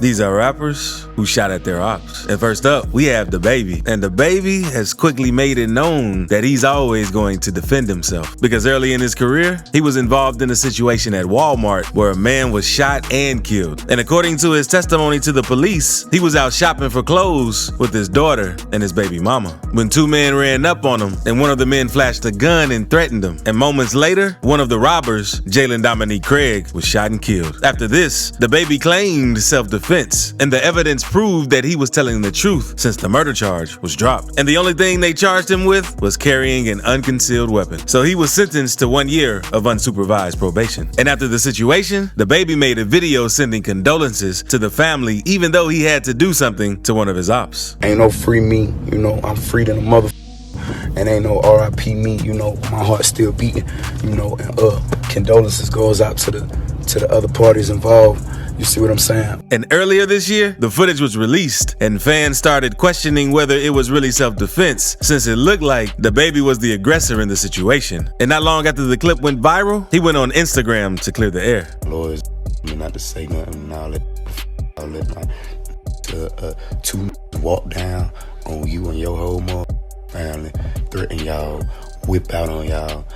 These are rappers who shot at their ops. And first up, we have DaBaby. And DaBaby has quickly made it known that he's always going to defend himself. Because early in his career, he was involved in a situation at Walmart where a man was shot and killed. And according to his testimony to the police, he was out shopping for clothes with his daughter and his baby mama when two men ran up on him, and one of the men flashed a gun and threatened him. And moments later, one of the robbers, Jalen Dominique Craig, was shot and killed. After this, DaBaby claimed self-defense, and the evidence proved that he was telling the truth since the murder charge was dropped. And the only thing they charged him with was carrying an unconcealed weapon. So he was sentenced to 1 year of unsupervised probation. And after the situation, DaBaby made a video sending condolences to the family, even though he had to do something to one of his ops. Ain't no free me, you know, I'm free to the mother. And ain't no RIP me, you know, my heart's still beating, you know, and condolences goes out to the other parties involved. You see what I'm saying? And earlier this year, the footage was released, and fans started questioning whether it was really self-defense, since it looked like DaBaby was the aggressor in the situation. And not long after the clip went viral, he went on Instagram to clear the air. Lawyers, not to say nothing, and all that my two walk down on you and your whole mother family, threaten y'all, whip out on y'all.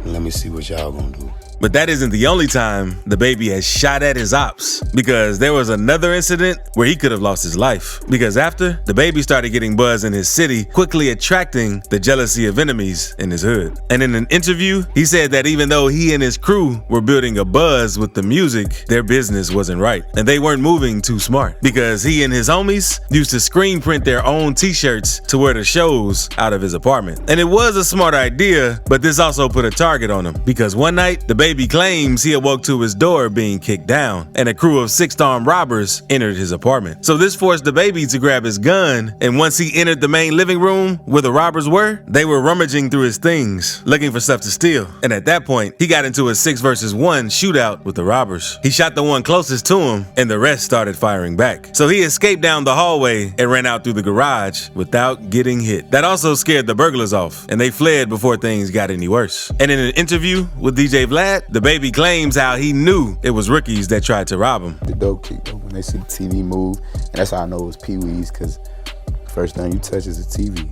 Let me see what y'all gonna do. But that isn't the only time DaBaby has shot at his ops, because there was another incident where he could have lost his life. Because after, DaBaby started getting buzz in his city, quickly attracting the jealousy of enemies in his hood. And in an interview, he said that even though he and his crew were building a buzz with the music, their business wasn't right. And they weren't moving too smart, because he and his homies used to screen print their own t-shirts to wear to shows out of his apartment. And it was a smart idea, but this also put a target on him, because one night, DaBaby claims he awoke to his door being kicked down, and a crew of 6 armed robbers entered his apartment. So this forced DaBaby to grab his gun, and once he entered the main living room where the robbers were, they were rummaging through his things, looking for stuff to steal. And at that point, he got into a 6 versus 1 shootout with the robbers. He shot the one closest to him, and the rest started firing back. So he escaped down the hallway and ran out through the garage without getting hit. That also scared the burglars off, and they fled before things got any worse. And in an interview with DJ Vlad, DaBaby claims how he knew it was rookies that tried to rob him. The dope kick, though, when they see the TV move, and that's how I know it was Pee-wees, because first thing you touch is the TV.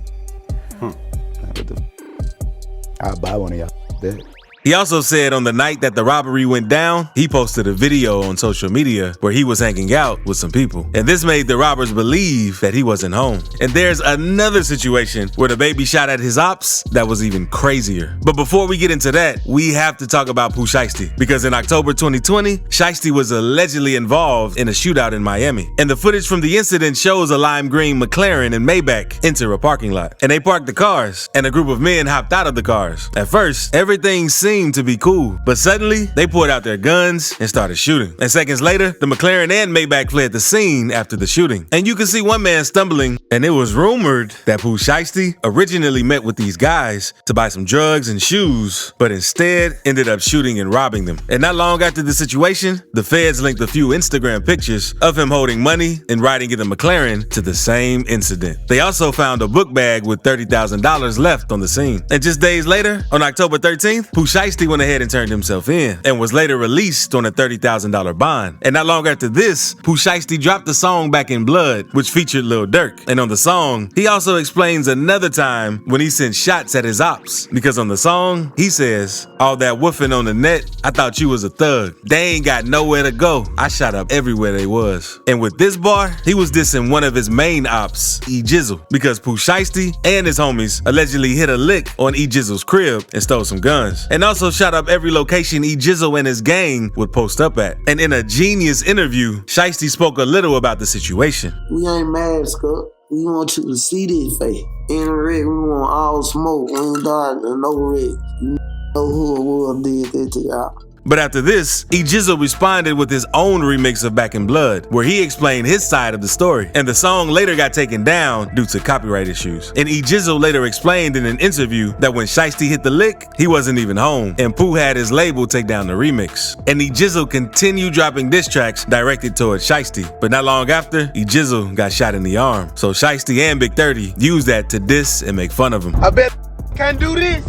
I'll buy one of y'all that. He also said on the night that the robbery went down, he posted a video on social media where he was hanging out with some people. And this made the robbers believe that he wasn't home. And there's another situation where DaBaby shot at his ops that was even crazier. But before we get into that, we have to talk about Pooh Shiesty. Because in October 2020, Shiesty was allegedly involved in a shootout in Miami. And the footage from the incident shows a lime green McLaren and Maybach enter a parking lot. And they parked the cars, and a group of men hopped out of the cars. At first, everything seemed to be cool, but suddenly they pulled out their guns and started shooting. And seconds later, the McLaren and Maybach fled the scene after the shooting. And you can see one man stumbling, and it was rumored that Pooh Shiesty originally met with these guys to buy some drugs and shoes, but instead ended up shooting and robbing them. And not long after the situation, the feds linked a few Instagram pictures of him holding money and riding in a McLaren to the same incident. They also found a book bag with $30,000 left on the scene. And just days later, on October 13th, Pooh Shiesty went ahead and turned himself in and was later released on a $30,000 bond. And not long after this, Pooh Shiesty dropped the song Back in Blood, which featured Lil Durk. And on the song, he also explains another time when he sent shots at his ops. Because on the song, he says, "All that woofing on the net, I thought you was a thug. They ain't got nowhere to go. I shot up everywhere they was." And with this bar, he was dissing one of his main ops, E Jizzle, because Pooh Shiesty and his homies allegedly hit a lick on E Jizzle's crib and stole some guns. And also shot up every location E Jizzle and his gang would post up at. And in a genius interview, Shiesty spoke a little about the situation. "We ain't mad, Scott. We want you to see this face. In the red, we want all smoke. We ain't dark and no red. You know who did that to y'all." But after this, E Jizzle responded with his own remix of Back in Blood, where he explained his side of the story. And the song later got taken down due to copyright issues. And E Jizzle later explained in an interview that when Shiesty hit the lick, he wasn't even home, and Pooh had his label take down the remix. And E Jizzle continued dropping diss tracks directed towards Shiesty. But not long after, E Jizzle got shot in the arm. So Shiesty and Big 30 used that to diss and make fun of him. I bet can do this.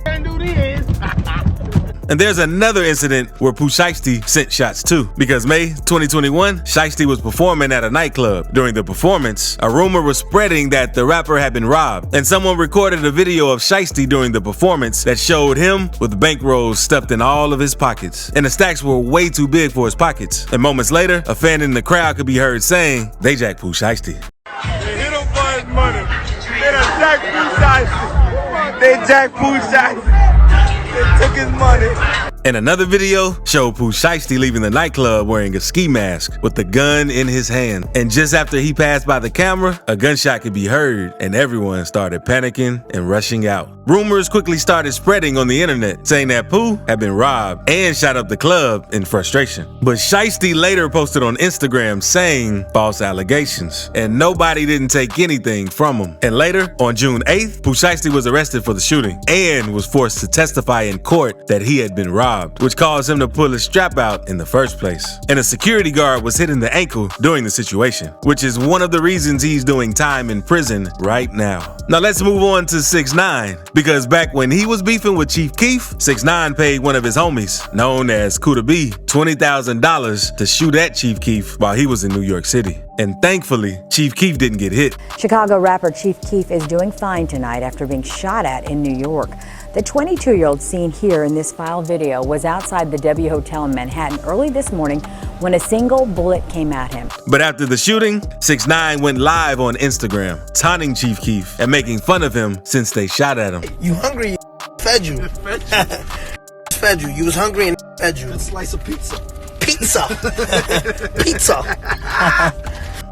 Can do this. And there's another incident where Pooh Shiesty sent shots too, because May 2021, Shiesty was performing at a nightclub. During the performance, a rumor was spreading that the rapper had been robbed, and someone recorded a video of Shiesty during the performance that showed him with bankrolls stuffed in all of his pockets. And the stacks were way too big for his pockets. And moments later, a fan in the crowd could be heard saying, "They jacked Pooh Shiesty." They hit him for his money. They done jacked Pooh Shiesty. They jacked Pooh Shiesty. They took his money. And another video showed Pooh Shiesty leaving the nightclub wearing a ski mask with the gun in his hand. And just after he passed by the camera, a gunshot could be heard and everyone started panicking and rushing out. Rumors quickly started spreading on the internet, saying that Pooh had been robbed and shot up the club in frustration. But Shiesty later posted on Instagram saying false allegations, and nobody didn't take anything from him. And later, on June 8th, Pooh Shiesty was arrested for the shooting and was forced to testify in court that he had been robbed, which caused him to pull his strap out in the first place. And a security guard was hit in the ankle during the situation, which is one of the reasons he's doing time in prison right now. Now let's move on to 6ix9ine, because back when he was beefing with Chief Keef, 6ix9ine paid one of his homies, known as Kuda, $20,000 to shoot at Chief Keef while he was in New York City. And thankfully, Chief Keef didn't get hit. Chicago rapper Chief Keef is doing fine tonight after being shot at in New York. The 22-year-old seen here in this file video was outside the W Hotel in Manhattan early this morning when a single bullet came at him. But after the shooting, 6ix9ine went live on Instagram, taunting Chief Keef and making fun of him since they shot at him. You hungry, fed you. Fed you. You was hungry and fed you. A slice of pizza. Pizza. Pizza.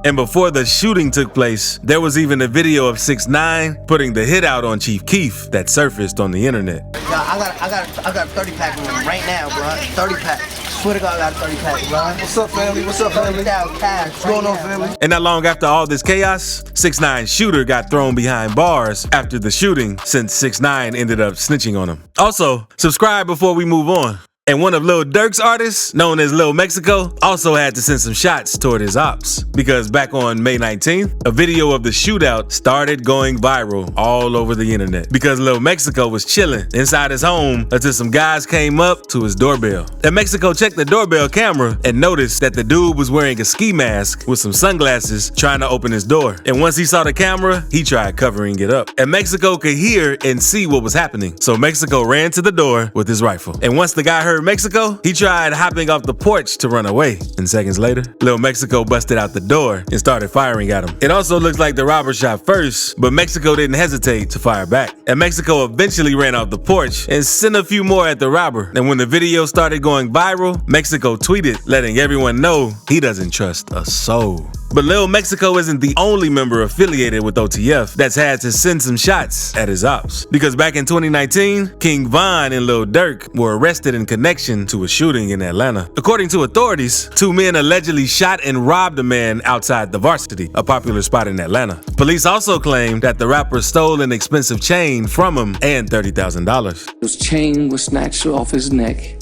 And before the shooting took place, there was even a video of 6ix9ine putting the hit out on Chief Keef that surfaced on the internet. I got a 30-pack on him right now, bro. 30-pack. Swear to God, I got a 30-pack, bro. What's up, family? What's up, family? What's going on, family? And not long after all this chaos, 6ix9ine's shooter got thrown behind bars after the shooting, since 6ix9ine ended up snitching on him. Also, subscribe before we move on. And one of Lil Durk's artists, known as Lil Mexico, also had to send some shots toward his ops, because back on May 19th, a video of the shootout started going viral all over the internet because Lil Mexico was chilling inside his home until some guys came up to his doorbell. And Mexico checked the doorbell camera and noticed that the dude was wearing a ski mask with some sunglasses trying to open his door. And once he saw the camera, he tried covering it up. And Mexico could hear and see what was happening. So Mexico ran to the door with his rifle. And once the guy heard Mexico, he tried hopping off the porch to run away. And seconds later, Lil Mexico busted out the door and started firing at him. It also looks like the robber shot first, but Mexico didn't hesitate to fire back. And Mexico eventually ran off the porch and sent a few more at the robber. And when the video started going viral, Mexico tweeted, letting everyone know he doesn't trust a soul. But Lil Mexico isn't the only member affiliated with OTF that's had to send some shots at his ops. Because back in 2019, King Von and Lil Durk were arrested in connection to a shooting in Atlanta. According to authorities, two men allegedly shot and robbed a man outside the Varsity, a popular spot in Atlanta. Police also claimed that the rapper stole an expensive chain from him and $30,000. His chain was snatched off his neck,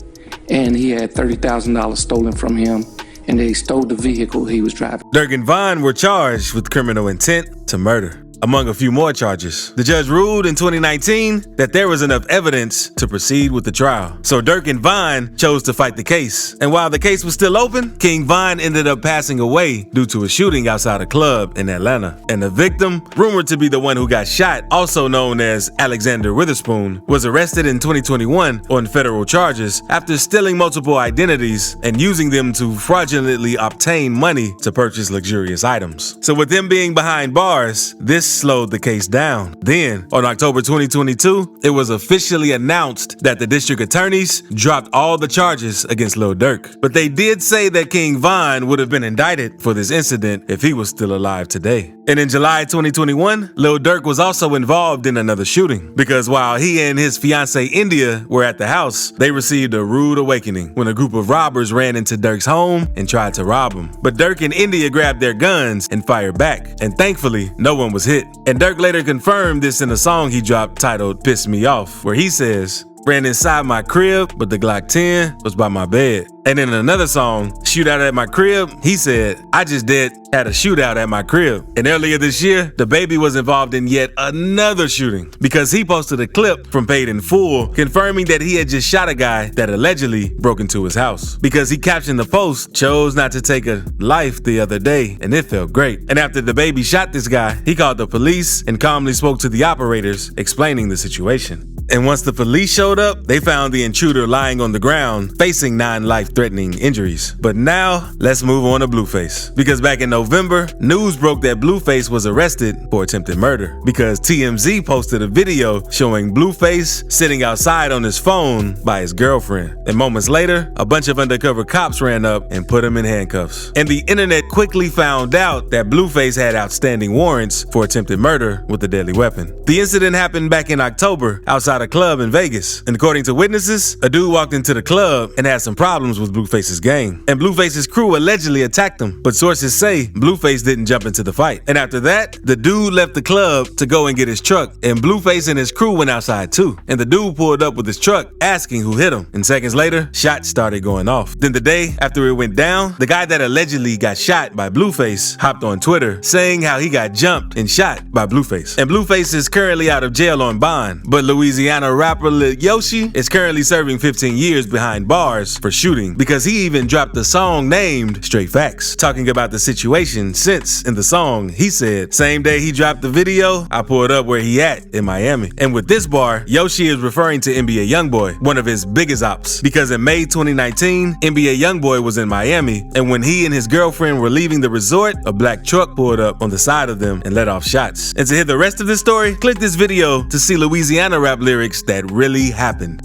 and he had $30,000 stolen from him. And they stole the vehicle he was driving. Durk and Von were charged with criminal intent to murder, among a few more charges. The judge ruled in 2019 that there was enough evidence to proceed with the trial. So Durk and Von chose to fight the case. And while the case was still open, King Von ended up passing away due to a shooting outside a club in Atlanta. And the victim, rumored to be the one who got shot, also known as Alexander Witherspoon, was arrested in 2021 on federal charges after stealing multiple identities and using them to fraudulently obtain money to purchase luxurious items. So with them being behind bars, this slowed the case down. Then, on October 2022, it was officially announced that the district attorneys dropped all the charges against Lil Durk. But they did say that King Von would have been indicted for this incident if he was still alive today. And in July 2021, Lil Durk was also involved in another shooting, because while he and his fiancée India were at the house, they received a rude awakening when a group of robbers ran into Durk's home and tried to rob him. But Durk and India grabbed their guns and fired back, and thankfully, no one was hit. And Durk later confirmed this in a song he dropped titled "Piss Me Off," where he says, "Ran inside my crib, but the Glock 10 was by my bed." And in another song, Shootout at My Crib, he said, I just did had a shootout at my crib. And earlier this year, DaBaby was involved in yet another shooting because he posted a clip from Paid in Full confirming that he had just shot a guy that allegedly broke into his house. Because he captioned the post, chose not to take a life the other day, and it felt great. And after DaBaby shot this guy, he called the police and calmly spoke to the operators, explaining the situation. And once the police showed up, they found the intruder lying on the ground, facing 9 life-threatening injuries. But now, let's move on to Blueface. Because back in November, news broke that Blueface was arrested for attempted murder. Because TMZ posted a video showing Blueface sitting outside on his phone by his girlfriend. And moments later, a bunch of undercover cops ran up and put him in handcuffs. And the internet quickly found out that Blueface had outstanding warrants for attempted murder with a deadly weapon. The incident happened back in October outside a club in Vegas. And according to witnesses, a dude walked into the club and had some problems with Blueface's gang. And Blueface's crew allegedly attacked him, but sources say Blueface didn't jump into the fight. And after that, the dude left the club to go and get his truck, and Blueface and his crew went outside too. And the dude pulled up with his truck, asking who hit him. And seconds later, shots started going off. Then the day after it went down, the guy that allegedly got shot by Blueface hopped on Twitter saying how he got jumped and shot by Blueface. And Blueface is currently out of jail on bond, but Louisiana rapper Lil Yoshi is currently serving 15 years behind bars for shooting because he even dropped a song named Straight Facts, talking about the situation since in the song he said, same day he dropped the video, I pulled up where he at in Miami. And with this bar, Yoshi is referring to NBA Youngboy, one of his biggest ops, because in May 2019, NBA Youngboy was in Miami, and when he and his girlfriend were leaving the resort, a black truck pulled up on the side of them and let off shots. And to hear the rest of this story, click this video to see Louisiana rap lyrics that really happened.